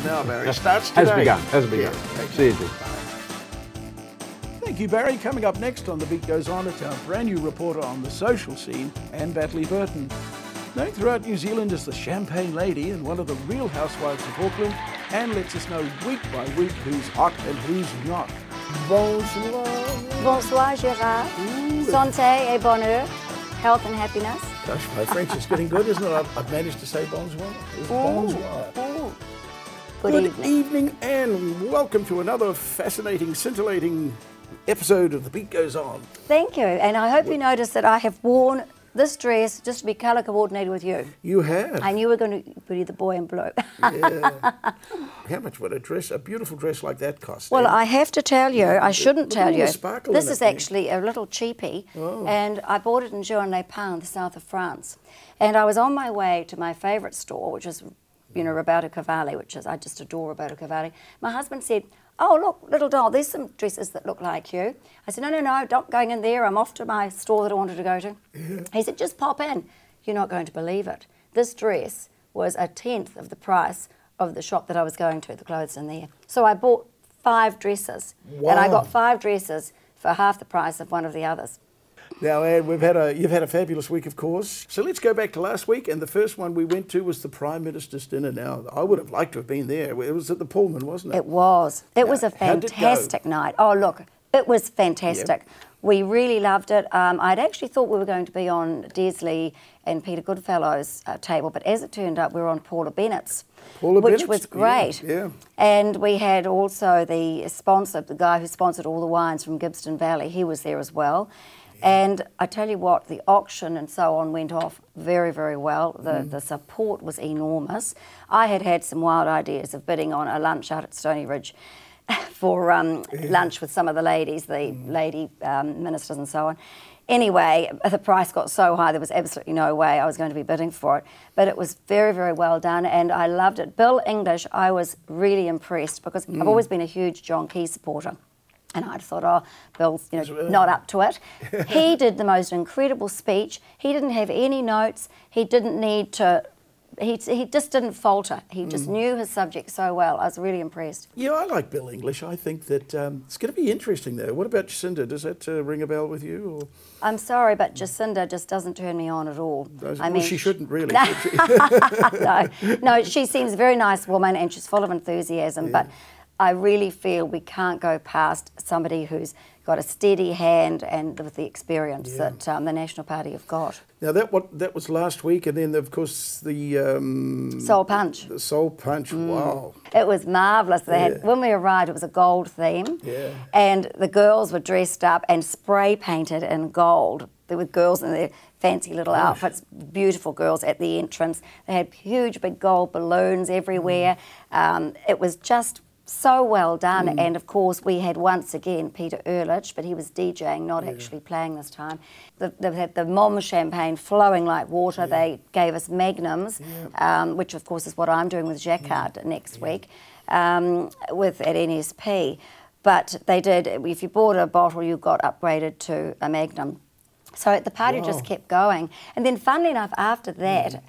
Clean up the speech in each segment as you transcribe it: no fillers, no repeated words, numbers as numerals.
now, Barry. Starts today. Has begun. Yeah, See you, Jim. Thank you, Barry. Coming up next on The Beat Goes On, it's our brand new reporter on the social scene, Anne Batley Burton. Known throughout New Zealand as the Champagne Lady and one of the real housewives of Auckland, Anne lets us know week by week who's hot and who's not. Bonsoir. Bonsoir, Gérard. Santé et bonheur. Health and happiness. Gosh, my French is getting good, isn't it? I've managed to say bonsoir. Bonsoir. Good evening, and welcome to another fascinating, scintillating episode of The Beat Goes On. Thank you, and I hope you noticed that I have worn this dress just to be colour coordinated with you. You have. I knew you were going to be the boy in blue. Yeah. How much would a beautiful dress like that cost? Well, I have to tell you, I shouldn't tell you, this is thing. actually a little cheapie, and I bought it in Jouan-les-Pins, the south of France. And I was on my way to my favourite store, which is, you know, Roberto Cavalli, which is, I just adore Roberto Cavalli. My husband said, "Oh, look, little doll, there's some dresses that look like you." I said, no, not going in there. I'm off to my store that I wanted to go to. Yeah. He said, "Just pop in." You're not going to believe it. This dress was 1/10 of the price of the shop that I was going to, the clothes in there. So I bought 5 dresses. Wow. And I got 5 dresses for half the price of one of the others. Now, Anne, you've had a fabulous week, of course. So let's go back to last week, and the first one we went to was the Prime Minister's dinner. Now, I would have liked to have been there. It was at the Pullman, wasn't it? It was. It was a fantastic night. Oh, look, it was fantastic. Yep. We really loved it. I'd actually thought we were going to be on Desley and Peter Goodfellow's table, but as it turned out, we were on Paula Bennett's. Which was great. Yeah. And we had also the sponsor, the guy who sponsored all the wines from Gibbston Valley. He was there as well. And I tell you what, the auction and so on went off very, very well. The support was enormous. I had some wild ideas of bidding on a lunch out at Stony Ridge for lunch with some of the ladies, the lady ministers and so on. Anyway, the price got so high there was absolutely no way I was going to be bidding for it. But it was very, very well done, and I loved it. Bill English, I was really impressed because I've always been a huge John Key supporter. And I thought, oh, Bill's not up to it. He did the most incredible speech. He didn't have any notes. He didn't need to... He just didn't falter. He just knew his subject so well. I was really impressed. Yeah, I like Bill English. I think that it's going to be interesting, though. What about Jacinda? Does that ring a bell with you? Or? I'm sorry, but Jacinda just doesn't turn me on at all. I mean, she shouldn't really, should she? No, she seems a very nice woman and she's full of enthusiasm, but I really feel we can't go past somebody who's got a steady hand and with the experience that the National Party have got. Now that was last week, and then of course the Soul Punch. The Soul Punch. Wow! It was marvellous. They had, when we arrived, it was a gold theme, and the girls were dressed up and spray painted in gold. There were girls in their fancy little outfits, beautiful girls at the entrance. They had huge big gold balloons everywhere. It was just so well done, and of course we had once again Peter Ehrlich, but he was DJing, not actually playing this time. They had the Mom champagne flowing like water. They gave us magnums, which of course is what I'm doing with Jacquard next week at NSP. But they did, if you bought a bottle you got upgraded to a magnum. So the party just kept going. And then funnily enough, after that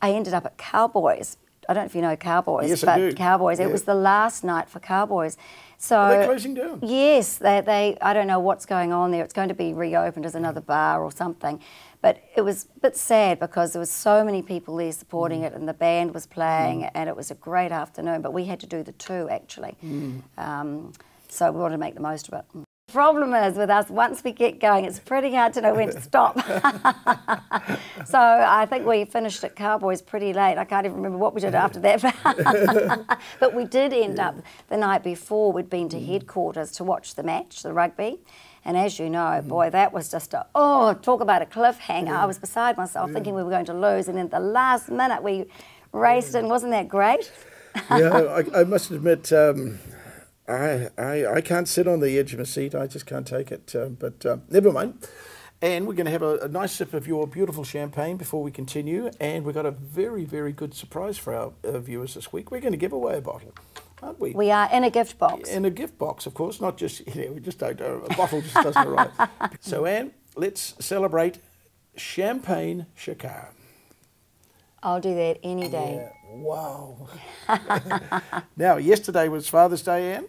I ended up at Cowboys. I don't know if you know Cowboys, yes, but I do. Cowboys, it was the last night for Cowboys. So are they closing down? Yes, they I don't know what's going on there. It's going to be reopened as another bar or something. But it was a bit sad because there was so many people there supporting it, and the band was playing, and it was a great afternoon, but we had to do the 2 actually. So we wanted to make the most of it. The problem is with us, once we get going, it's pretty hard to know when to stop. So I think we finished at Cowboys pretty late. I can't even remember what we did after that. But we did end up, the night before, we'd been to headquarters to watch the match, the rugby. And as you know, boy, that was just talk about a cliffhanger. I was beside myself thinking we were going to lose, and then at the last minute we raced in. Wasn't that great? Yeah, I must admit, I can't sit on the edge of my seat. I just can't take it. But never mind. And we're going to have a nice sip of your beautiful champagne before we continue. And we've got a very, very good surprise for our viewers this week. We're going to give away a bottle, aren't we? We are in a gift box. In a gift box, of course. Not just, we just don't, a bottle just doesn't arrive. So, Anne, let's celebrate Champagne Shakar. I'll do that any day. Yeah. Wow. Now, yesterday was Father's Day, Anne.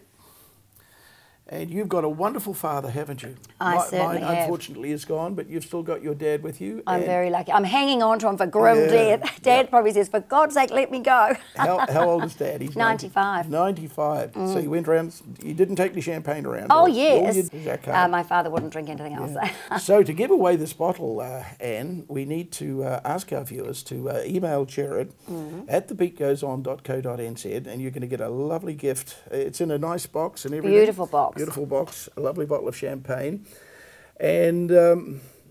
And you've got a wonderful father, haven't you? I certainly Mine, have. Unfortunately, is gone, but you've still got your dad with you. I'm very lucky. I'm hanging on to him for grim death. Dad probably says, for God's sake, let me go. How old is Dad? He's 95. 95. So you went around, you didn't take the champagne around? Oh, or yes. Okay. My father wouldn't drink anything else. So to give away this bottle, Anne, we need to ask our viewers to email Jared at thebeatgoeson.co.nz, and you're going to get a lovely gift. It's in a nice box and everything. Beautiful box. Beautiful box, a lovely bottle of champagne. And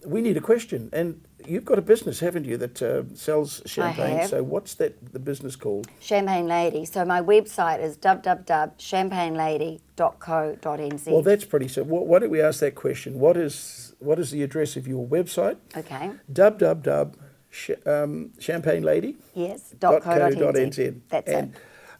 we need a question. And you've got a business, haven't you, that sells champagne? I have. So what's the business called? Champagne Lady. So my website is www.champagnelady.co.nz. Well, that's pretty simple. Why don't we ask that question? What is the address of your website? Okay. Champagnelady. Yes. .co.nz. That's it.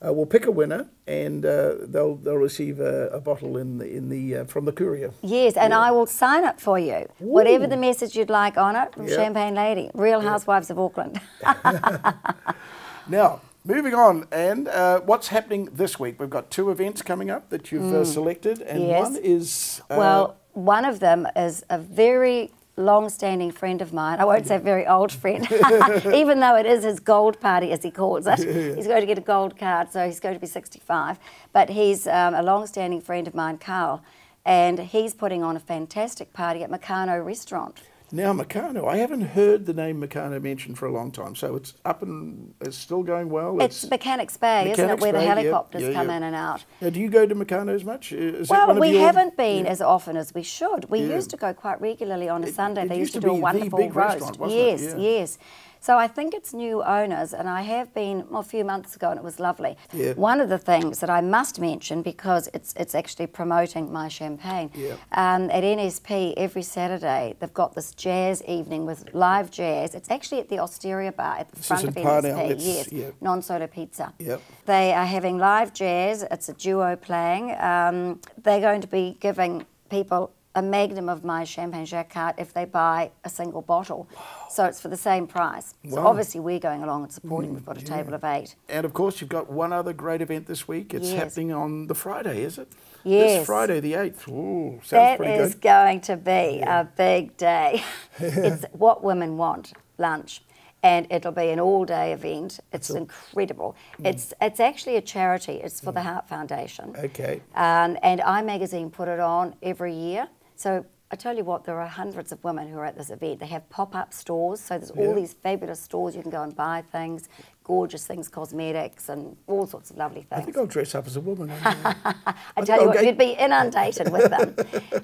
We'll pick a winner, and they'll receive a bottle in the from the courier. Yes, and I will sign it for you. Ooh. Whatever the message you'd like on it, from Champagne Lady, Real Housewives of Auckland. Now, moving on, and what's happening this week? We've got 2 events coming up that you've selected, and one is... well, one of them is a very long-standing friend of mine. I won't say very old friend, even though it is his gold party, as he calls it. He's going to get a gold card, so he's going to be 65. But he's a long-standing friend of mine, Carl, and he's putting on a fantastic party at Meccano Restaurant. Now, Meccano, I haven't heard the name Meccano mentioned for a long time, so it's up and it's still going well. It's Mechanics Bay, isn't it, where the helicopters come in and out. Now, do you go to Meccano's much? Well, we haven't been as often as we should. We used to go quite regularly on a Sunday. They used to do a wonderful roast. Yes, yes. So I think it's new owners, and I have been a few months ago, and it was lovely. Yeah. One of the things that I must mention, because it's actually promoting my champagne, at NSP every Saturday they've got this jazz evening with live jazz. It's actually at the Osteria Bar at the front of NSP. Yes, non-solo pizza. Yep. They are having live jazz. It's a duo playing. They're going to be giving people a magnum of my Champagne Jacquard if they buy a single bottle. Wow. So it's for the same price. Wow. So obviously we're going along and supporting. We've got a table of 8. And of course you've got one other great event this week. It's happening on the Friday, is it? Yes. This Friday the 8th. Ooh, sounds that pretty is good. going to be a big day. It's What Women Want lunch. And it'll be an all-day event. It's incredible. It's actually a charity. It's for the Heart Foundation. Okay. And iMagazine put it on every year. So I tell you what, there are hundreds of women who are at this event. They have pop-up stores, so there's all these fabulous stores. You can go and buy things, gorgeous things, cosmetics, and all sorts of lovely things. I think I'll dress up as a woman. I tell you what, you'd be inundated with them.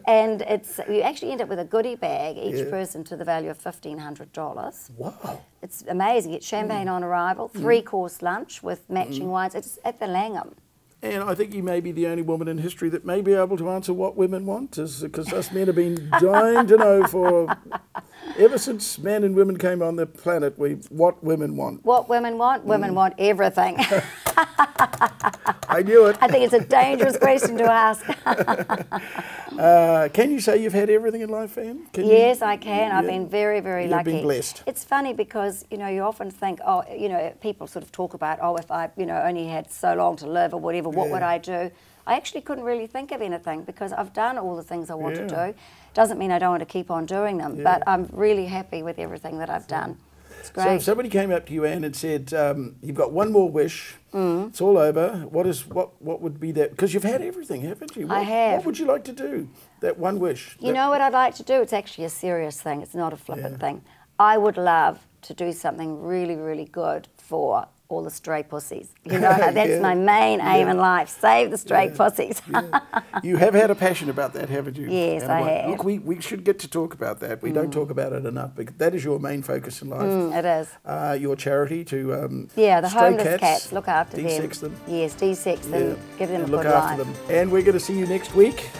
And you actually end up with a goodie bag, each person, to the value of $1,500. Wow. It's amazing. It's champagne on arrival, 3-course lunch with matching wines. It's at the Langham. And I think you may be the only woman in history that may be able to answer what women want, because us men have been dying to know ever since men and women came on the planet, what women want. What women want? Women want everything. I knew it. I think it's a dangerous question to ask. Can you say you've had everything in life, Anne? Yes, I can. I've been very, very lucky. You've been blessed. It's funny because, you often think, people sort of talk about, if I, only had so long to live or whatever, what would I do? I actually couldn't really think of anything because I've done all the things I want to do. Doesn't mean I don't want to keep on doing them, but I'm really happy with everything that I've done. It's great. So if somebody came up to you, Anne, and said, you've got one more wish, it's all over, what would be that? Because you've had everything, haven't you? I have. What would you like to do, that one wish? You know what I'd like to do? It's actually a serious thing. It's not a flippant thing. I would love to do something really, really good for all the stray pussies. That's my main aim in life. Save the stray pussies. You have had a passion about that, haven't you? Yes, I have. Look, we should get to talk about that. We don't talk about it enough, because that is your main focus in life. It is. Your charity to the stray homeless cats. Look after them. De-sex them. Yes, de-sex them. Give them a look good after life. them. And we're going to see you next week.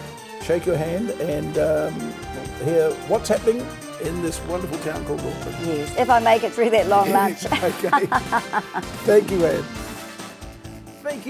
Shake your hand and hear what's happening in this wonderful town called Auckland. Yes, if I make it through that long lunch. Okay. Thank you, Anne. Thank you.